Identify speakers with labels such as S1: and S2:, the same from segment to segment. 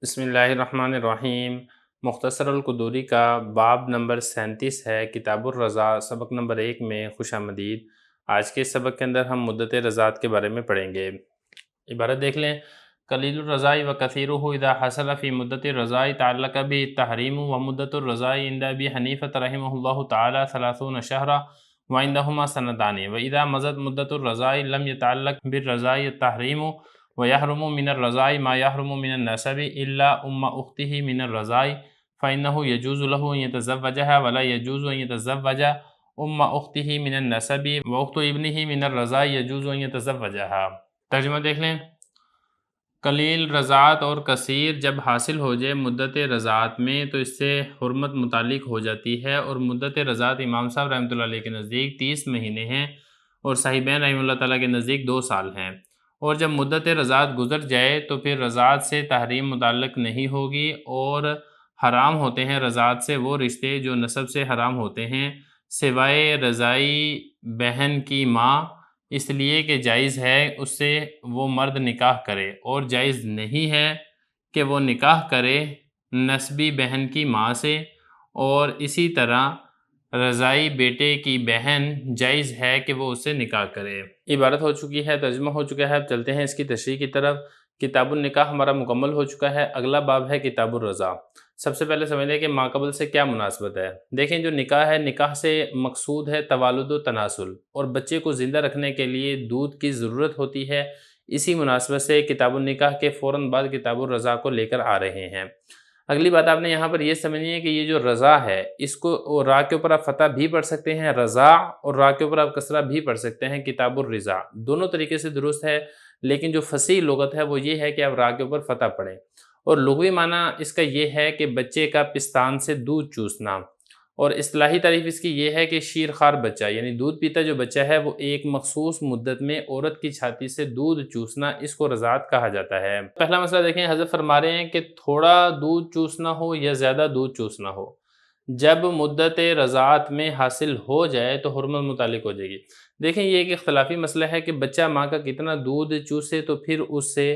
S1: بسم اللہ الرحمن الرحیم۔ مختصر القدوری کا باب نمبر 37 ہے، کتاب الرضا، سبق نمبر 1 میں خوش آمدید۔ آج کے سبق کے اندر ہم مدت رضاعت کے بارے میں پڑھیں گے۔ عبارت دیکھ لیں: قلیل الرضاء و کثیرہ اذا حصل فی مدت الرضاء تعلق به التحریم و مدت الرضاء عند ابی حنیفہ رحمہ اللہ تعالی 30 شہرا وعندہما سنتان واذا مضت مدت الرضاء لم يتعلق بالرضاء التحریم ويحرم من الرضاء ما يحرم من النسب إلا أخته من الرضاء فإنه يجوز له أن يتزوجها ولا يجوز أن يتزوج أخته من النسب وأخت ابنه من الرضاء يجوز أن يتزوجها۔ ترجمہ دیکھ لیں: قلیل رضاعت اور کثیر جب حاصل ہو جائے مدت رضاعت میں تو اس سے حرمت متعلق ہو جاتی ہے، اور مدت رضاعت امام صاحب رحمۃ اللہ علیہ کے نزدیک 30 مہینے ہیں اور صاحبین رحمہ اللہ تعالیٰ کے نزدیک 2 سال ہیں، اور جب مدت رضاعت گزر جائے تو پھر رضاعت سے تحریم متعلق نہیں ہوگی، اور حرام ہوتے ہیں رضاعت سے وہ رشتے جو نسب سے حرام ہوتے ہیں سوائے رضائی بہن کی ماں، اس لیے کہ جائز ہے اس سے وہ مرد نکاح کرے، اور جائز نہیں ہے کہ وہ نکاح کرے نسبی بہن کی ماں سے، اور اسی طرح رضائی بیٹے کی بہن جائز ہے کہ وہ اس سے نکاح کرے۔ عبارت ہو چکی ہے، ترجمہ ہو چکا ہے، اب چلتے ہیں اس کی تشریح کی طرف۔ کتاب النکاح ہمارا مکمل ہو چکا ہے، اگلا باب ہے کتاب الرضا۔ سب سے پہلے سمجھ لیں کہ ماقبل سے کیا مناسبت ہے۔ دیکھیں، جو نکاح ہے، نکاح سے مقصود ہے توالد و تناسل، اور بچے کو زندہ رکھنے کے لیے دودھ کی ضرورت ہوتی ہے۔ اسی مناسبت سے کتاب النکاح کے فوراً بعد کتاب الرضا کو لے کر آ رہے ہیں۔ اگلی بات آپ نے یہاں پر یہ سمجھنی ہے کہ یہ جو رضا ہے، اس کو را کے اوپر آپ فتح بھی پڑھ سکتے ہیں رضا، اور را کے اوپر آپ کسرہ بھی پڑھ سکتے ہیں کتاب الرضا، دونوں طریقے سے درست ہے، لیکن جو فصیح لغت ہے وہ یہ ہے کہ آپ را کے اوپر فتح پڑھیں۔ اور لغوی معنی اس کا یہ ہے کہ بچے کا پستان سے دودھ چوسنا، اور اصطلاحی تعریف اس کی یہ ہے کہ شیر خوار بچہ، یعنی دودھ پیتا جو بچہ ہے وہ ایک مخصوص مدت میں عورت کی چھاتی سے دودھ چوسنا، اس کو رضاعت کہا جاتا ہے۔ پہلا مسئلہ دیکھیں، حضرت فرما رہے ہیں کہ تھوڑا دودھ چوسنا ہو یا زیادہ دودھ چوسنا ہو، جب مدت رضاعت میں حاصل ہو جائے تو حرمت متعلق ہو جائے گی۔ دیکھیں، یہ ایک اختلافی مسئلہ ہے کہ بچہ ماں کا کتنا دودھ چوسے تو پھر اس سے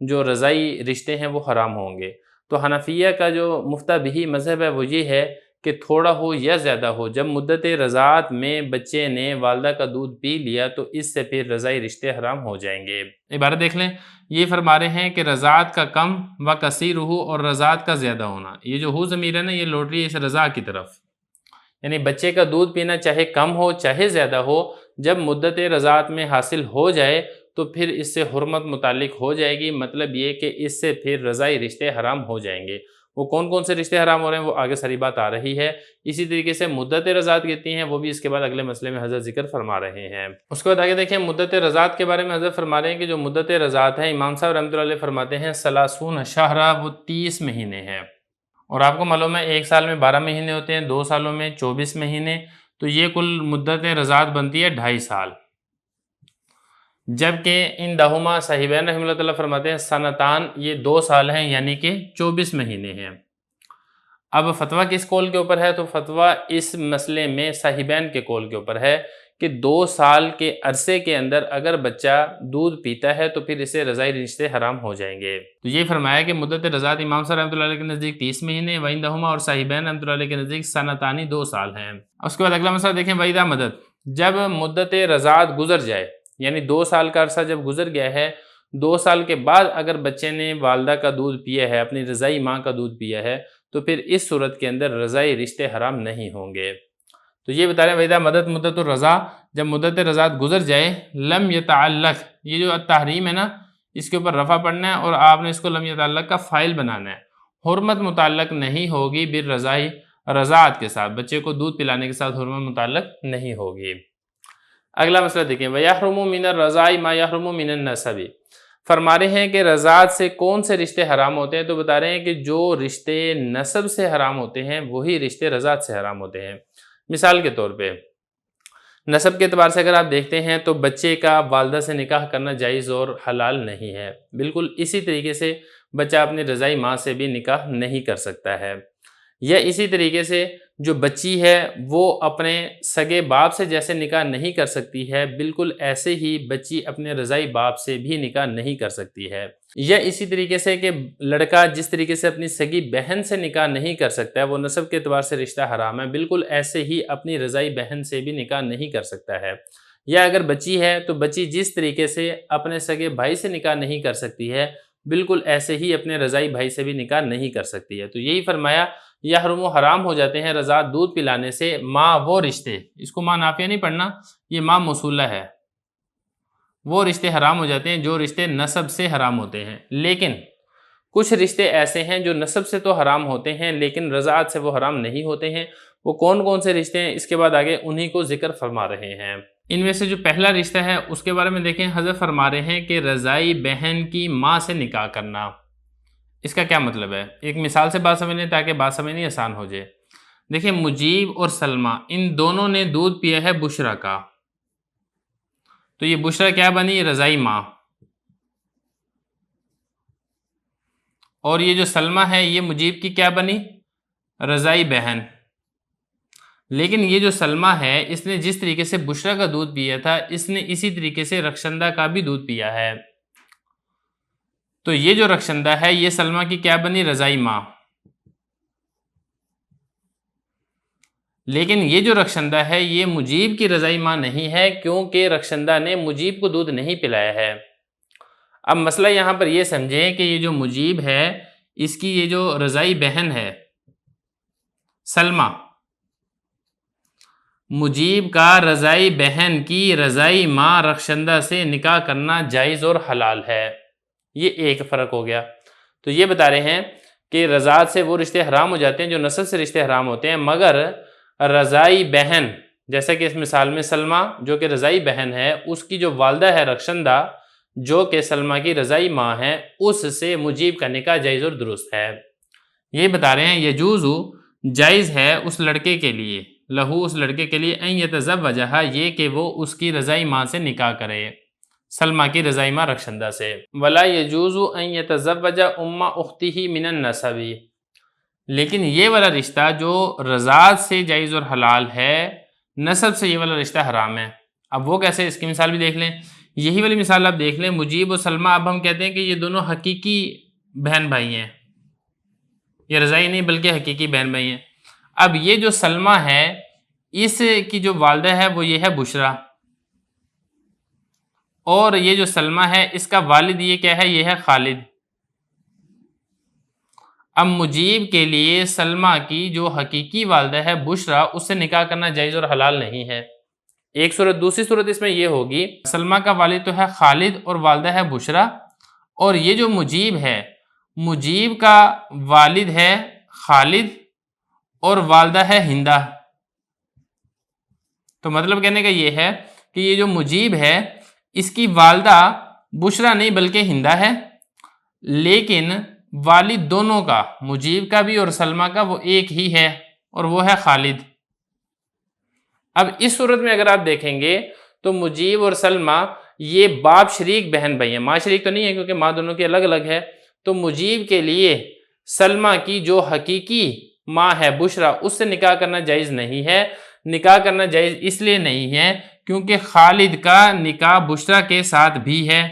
S1: جو رضائی رشتے ہیں وہ حرام ہوں گے۔ تو حنفیہ کا جو مفتیٰ بہ مذہب ہے وہ یہ ہے کہ تھوڑا ہو یا زیادہ ہو، جب مدت رضاعت میں بچے نے والدہ کا دودھ پی لیا تو اس سے پھر رضائی رشتے حرام ہو جائیں گے۔ عبارت دیکھ لیں، یہ فرما رہے ہیں کہ رضاعت کا کم و کثیر ہو اور رضاعت کا زیادہ ہونا، یہ جو ہو ضمیر ہے نا، یہ لوٹ رہی ہے اس رضا کی طرف، یعنی بچے کا دودھ پینا چاہے کم ہو چاہے زیادہ ہو، جب مدت رضاعت میں حاصل ہو جائے تو پھر اس سے حرمت متعلق ہو جائے گی، مطلب یہ کہ اس سے پھر رضائی رشتے حرام ہو جائیں گے۔ وہ کون کون سے رشتے حرام ہو رہے ہیں وہ آگے ساری بات آ رہی ہے۔ اسی طریقے سے مدت رضاعت کہتی ہیں، وہ بھی اس کے بعد اگلے مسئلے میں حضرت ذکر فرما رہے ہیں۔ اس کے بعد آگے دیکھیں، مدت رضاعت کے بارے میں حضرت فرما رہے ہیں کہ جو مدت رضاعت ہے، امام صاحب رحمۃ اللہ علیہ فرماتے ہیں 30 شہرا، وہ 30 مہینے ہیں، اور آپ کو معلوم ہے 1 سال میں 12 مہینے ہوتے ہیں، 2 سالوں میں 24 مہینے، تو یہ کل مدت رضاعت بنتی ہے 2.5 سال، جبکہ ان دہما صاحبین رحمہ اللہ تعالیٰ فرماتے ہیں سنتان، یہ 2 سال ہیں، یعنی کہ 24 مہینے ہیں۔ اب فتویٰ کس قول کے اوپر ہے؟ تو فتویٰ اس مسئلے میں صاحبین کے قول کے اوپر ہے کہ 2 سال کے عرصے کے اندر اگر بچہ دودھ پیتا ہے تو پھر اسے رضائی رشتے حرام ہو جائیں گے۔ تو یہ فرمایا کہ مدت رضاعت امام صاحب رحمۃ اللہ علیہ کے نزدیک 30 مہینے، وعندہما اور صاحبین رحمۃ اللہ علیہ کے نزدیک سنتانی 2 سال ہیں۔ اس کے بعد اگلا مسئلہ دیکھیں، وَإِذَا مَدَتْ، جب مدت رضاعت گزر جائے، یعنی 2 سال کا عرصہ جب گزر گیا ہے، 2 سال کے بعد اگر بچے نے والدہ کا دودھ پیا ہے، اپنی رضائی ماں کا دودھ پیا ہے، تو پھر اس صورت کے اندر رضائی رشتے حرام نہیں ہوں گے۔ تو یہ بتا رہے ہیں وَإِذَا مَدَتْ مُدَّتُ الرَّضَاعَ، جب مدت رضاعت گزر جائے، لم يتعلق، یہ جو تحریم ہے نا، اس کے اوپر رفع پڑھنا ہے اور آپ نے اس کو لم يتعلق کا فائل بنانا ہے۔ حرمت متعلق نہیں ہوگی بالرضائی، رضاعت کے ساتھ، بچے کو دودھ پلانے کے ساتھ حرمت متعلق نہیں ہوگی۔ اگلا مسئلہ دیکھیں، وَيَحْرُمُ مِنَ الرَّضَاعِ مَا يَحْرُمُ مِنَ النَّسَبِ، فرما رہے ہیں کہ رضاعت سے کون سے رشتے حرام ہوتے ہیں؟ تو بتا رہے ہیں کہ جو رشتے نسب سے حرام ہوتے ہیں وہی رشتے رضاعت سے حرام ہوتے ہیں۔ مثال کے طور پہ نسب کے اعتبار سے اگر آپ دیکھتے ہیں تو بچے کا والدہ سے نکاح کرنا جائز اور حلال نہیں ہے، بالکل اسی طریقے سے بچہ اپنی رضائی ماں سے بھی نکاح نہیں کر سکتا ہے، یا اسی طریقے سے جو بچی ہے وہ اپنے سگے باپ سے جیسے نکاح نہیں کر سکتی ہے، بالکل ایسے ہی بچی اپنے رضائی باپ سے بھی نکاح نہیں کر سکتی ہے۔ یا اسی طریقے سے کہ لڑکا جس طریقے سے اپنی سگی بہن سے نکاح نہیں کر سکتا ہے، وہ نسب کے اعتبار سے رشتہ حرام ہے، بالکل ایسے ہی اپنی رضائی بہن سے بھی نکاح نہیں کر سکتا ہے۔ یا اگر بچی ہے تو بچی جس طریقے سے اپنے سگے بھائی سے نکاح نہیں کر سکتی ہے، بالکل ایسے ہی اپنے رضائی بھائی سے بھی نکاح نہیں کر سکتی ہے۔ تو یہی فرمایا یحرم و حرام ہو جاتے ہیں رضاعت دودھ پلانے سے ما وہ رشتے، اس کو ما نافیہ نہیں پڑھنا، یہ ما موصولہ ہے، وہ رشتے حرام ہو جاتے ہیں جو رشتے نسب سے حرام ہوتے ہیں۔ لیکن کچھ رشتے ایسے ہیں جو نسب سے تو حرام ہوتے ہیں لیکن رضاعت سے وہ حرام نہیں ہوتے ہیں۔ وہ کون کون سے رشتے ہیں اس کے بعد آگے انہی کو ذکر فرما رہے ہیں۔ ان میں سے جو پہلا رشتہ ہے اس کے بارے میں دیکھیں، حضرت فرما رہے ہیں کہ رضائی بہن کی ماں سے نکاح کرنا۔ اس کا کیا مطلب ہے؟ ایک مثال سے بات سمجھ لیں تاکہ بات سمجھنی آسان ہو جائے۔ دیکھیں مجیب اور سلمہ ان دونوں نے دودھ پیا ہے بشرا کا، تو یہ بشرا کیا بنی؟ رضائی ماں۔ اور یہ جو سلمہ ہے یہ مجیب کی کیا بنی؟ رضائی بہن۔ لیکن یہ جو سلمہ ہے اس نے جس طریقے سے بشرا کا دودھ پیا تھا اس نے اسی طریقے سے رخشندہ کا بھی دودھ پیا ہے، تو یہ جو رخشندہ ہے یہ سلمہ کی کیا بنی؟ رضائی ماں۔ لیکن یہ جو رخشندہ ہے یہ مجیب کی رضائی ماں نہیں ہے کیونکہ رخشندہ نے مجیب کو دودھ نہیں پلایا ہے۔ اب مسئلہ یہاں پر یہ سمجھیں کہ یہ جو مجیب ہے اس کی یہ جو رضائی بہن ہے سلمہ، مجیب کا رضائی بہن کی رضائی ماں رخشندہ سے نکاح کرنا جائز اور حلال ہے، یہ ایک فرق ہو گیا۔ تو یہ بتا رہے ہیں کہ رضاعت سے وہ رشتے حرام ہو جاتے ہیں جو نسب سے رشتے حرام ہوتے ہیں، مگر رضائی بہن جیسا کہ اس مثال میں سلمہ جو کہ رضائی بہن ہے اس کی جو والدہ ہے رخشندہ جو کہ سلمہ کی رضائی ماں ہے اس سے مجیب کا نکاح جائز اور درست ہے۔ یہ بتا رہے ہیں یجوز جائز ہے اس لڑکے کے لیے، لہو اس لڑکے کے لیے ان یتزوجہا یہ کہ وہ اس کی رضائی ماں سے نکاح کرے، سلمہ کی رضائی ماں رخشندہ سے۔ ولا یجوز ان یتزوج ام اختہ من النسب، لیکن یہ والا رشتہ جو رضاعت سے جائز اور حلال ہے نسب سے یہ والا رشتہ حرام ہے۔ اب وہ کیسے؟ اس کی مثال بھی دیکھ لیں، یہی والی مثال آپ دیکھ لیں، مجیب اور سلمہ اب ہم کہتے ہیں کہ یہ دونوں حقیقی بہن بھائی ہیں، یہ رضائی نہیں بلکہ حقیقی بہن بھائی ہیں۔ اب یہ جو سلمہ ہے اس کی جو والدہ ہے وہ یہ ہے بشرا، اور یہ جو سلمہ ہے اس کا والد یہ کیا ہے؟ یہ ہے خالد۔ اب مجیب کے لیے سلمہ کی جو حقیقی والدہ ہے بشرا اس سے نکاح کرنا جائز اور حلال نہیں ہے، ایک صورت۔ دوسری صورت اس میں یہ ہوگی سلمہ کا والد تو ہے خالد اور والدہ ہے بشرا، اور یہ جو مجیب ہے مجیب کا والد ہے خالد اور والدہ ہے ہندہ۔ تو مطلب کہنے کا یہ ہے کہ یہ جو مجیب ہے اس کی والدہ بشرا نہیں بلکہ ہندہ ہے، لیکن والد دونوں کا مجیب کا بھی اور سلمہ کا وہ ایک ہی ہے اور وہ ہے خالد۔ اب اس صورت میں اگر آپ دیکھیں گے تو مجیب اور سلمہ یہ باپ شریک بہن بھائی ہیں، ماں شریک تو نہیں ہے کیونکہ ماں دونوں کی الگ الگ ہے، تو مجیب کے لیے سلمہ کی جو حقیقی ماں ہے بشرا اس سے نکاح کرنا جائز نہیں ہے۔ نکاح کرنا جائز اس لیے نہیں ہے کیونکہ خالد کا نکاح بشرا کے ساتھ بھی ہے،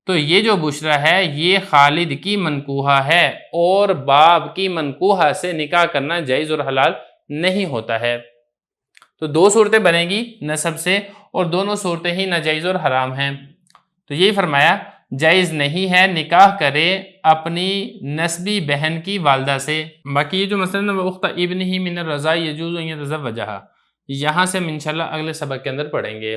S1: تو یہ جو بشرا ہے یہ خالد کی منکوحہ ہے اور باپ کی منکوحہ سے نکاح کرنا جائز اور حلال نہیں ہوتا ہے۔ تو دو صورتیں بنیں گی نسب سے اور دونوں صورتیں ہی ناجائز اور حرام ہیں۔ تو یہی فرمایا جائز نہیں ہے نکاح کرے اپنی نسبی بہن کی والدہ سے۔ باقی یہ جو مثلا اخت ابنہ من الرضاع یجوز ان یتزوجہا، یہاں سے ہم انشاءاللہ اگلے سبق کے اندر پڑھیں گے۔